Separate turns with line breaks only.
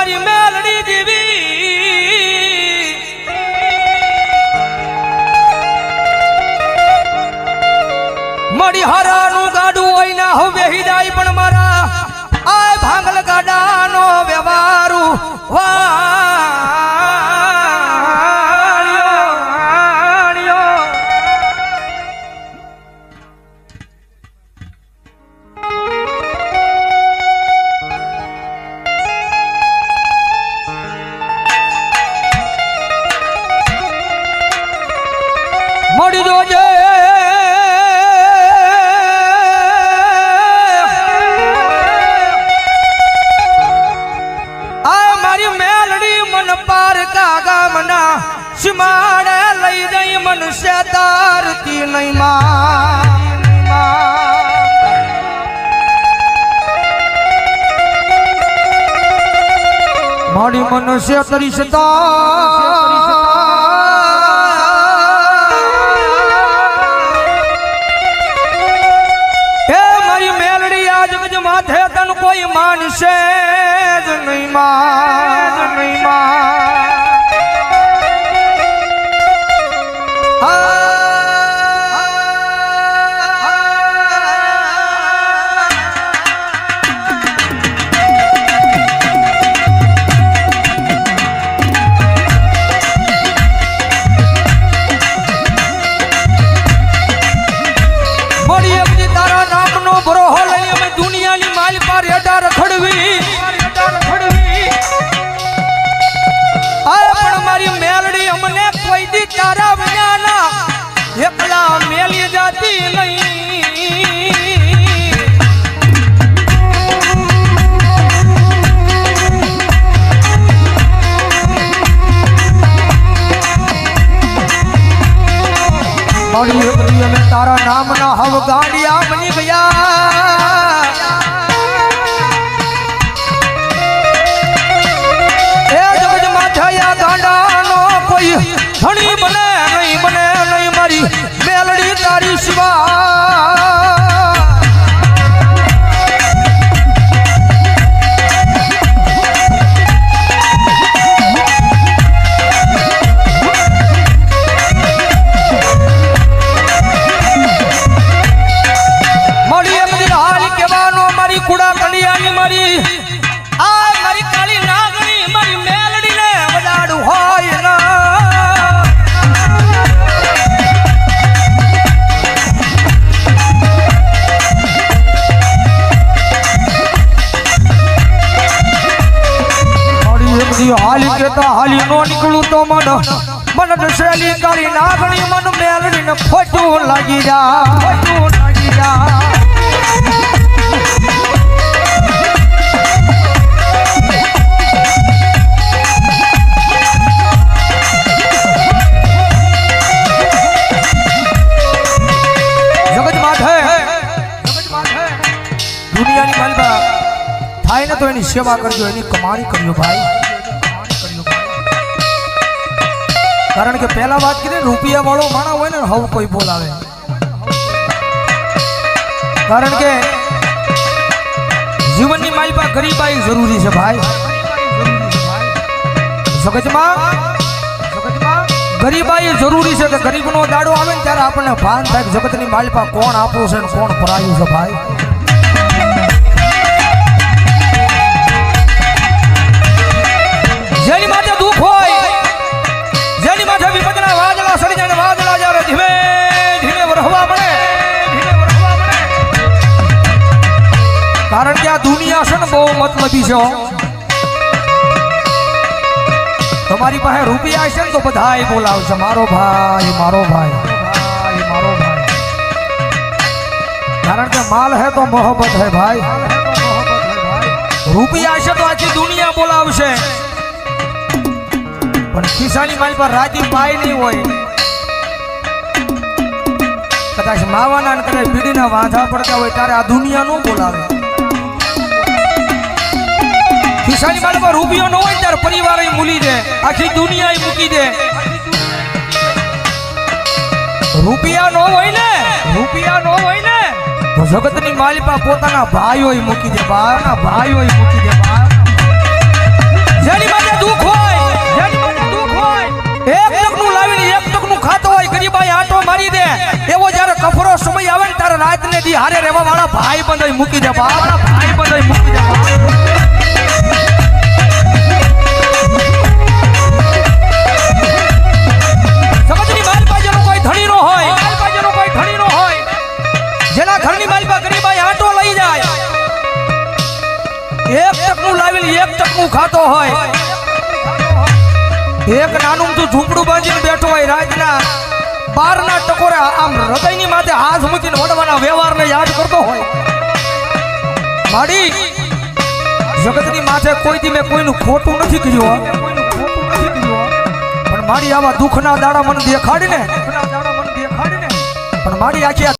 મારી મેલડી દેવી મળી હરાનું ગાડું હોય ના હવે હિદાય પણ મારા આ ભાંગલ ગાડાનો વ્યવહારું મળી જોજે સિમાડે લઈ જઈ મનુષ્ય તારતી નહીં મારી મનુષ્ય તરીસતા એ મારી મેલડી આજ ગજ માથે તન કોઈ માનશે જ નહીં તારા વિના એકલા મેલી જાતી નહીં મારી અમે તારા નામના હવ ગાડિયા બની ગયા એ જગત માથાયા ગાંડાનો કોઈ ધણી બને નહીં મારી મેલડી તારી શિવા મળી એમ હાલ કેવાનો મારી કુડા કલિયાની મારી આ મારી કાળી નાગણી મારી મેલડીને વડાડું હોય ના હાલી કેતા હાલી નો નીકળું તો મન દશેલી કાળી નાગણી મન મેલડી ને ખોટું લાગી જા જગત માથે દુનિયાની માલબા થાય ને તો એની સેવા કરજો એની કમાણી કરજો ભાઈ કારણ કે પહેલા વાત કરી રૂપિયા વાળો માણા હોય ને હવ કોઈ બોલાવે કારણ કે જીવનની માલપા ગરીબાઈ જરૂરી છે ભાઈ જગતમાં ગરીબાઈ જરૂરી છે કે ગરીબનો દાડો આવે ને ત્યારે આપણને ભાન થાય કે જગતની માલપા કોણ આપવું છે ને કોણ પરાયું છે ભાઈ જેની માટે દુઃખ હોય જેની માથે વિપદના વાદળા સડી જાય વાદળા જ્યારે ધીમે ધીમે વરહવા પડે કારણ કે આ દુનિયા છે ને બહુ મતલબી છે તમારી પાસે રૂપિયા હશે ને તો બધાય બોલાવશે મારો ભાઈ કારણ કે માલ હે તો મોહબ્બત હે ભાઈ રૂપિયા હશે તો આખી દુનિયા બોલાવશે પણ ખિસ્સાની માલ પર રાજી પાય નહીં હોય કદાચ માવાના ને કદાચ બીડીના વાંધા પડતા હોય ત્યારે આ દુનિયા નો બોલાવે ખિસ્સાની માલ પર રૂપિયો ન હોય ત્યારે પરિવાર મૂલી દે આખી દુનિયા મૂકી દે રૂપિયા નો હોય ને તો જગતની માલિપા પોતાના ભાઈઓ મૂકી દે મૂકી દે જેની માથે દુઃખ હોય એક ટકનું લાવીને એક ટકનું ખાતો હોય ગરીબાઈ આટો મારી દે એવો જ્યારે કફરો સમય આવે ને ત્યારે રાત ને દી હારે રહેવા વાળા ભાઈ બંધ મૂકી દે ભાઈ બંધ મૂકી દે સમજની માલપા જેનો કોઈ ધણી નો હોય જેના ઘરની માલપા ગરીબાઈ આટો લઈ જાય એક ટકનું લાવીને એક ટકનું ખાતો હોય એક નાનું તું ઝૂંપડું બાંધીને બેઠો હોય રાતના 12 ના ટકોરે આમ હૃદયની માથે હાથ મૂકીને વડવાના વ્યવહારને યાદ કરતો હોય માડી જગતની માથે કોઈ દી મેં કોઈનું ખોટું નથી કર્યું પણ માડી આવા દુઃખના દાડા મને દેખાડીને પણ માડી આખી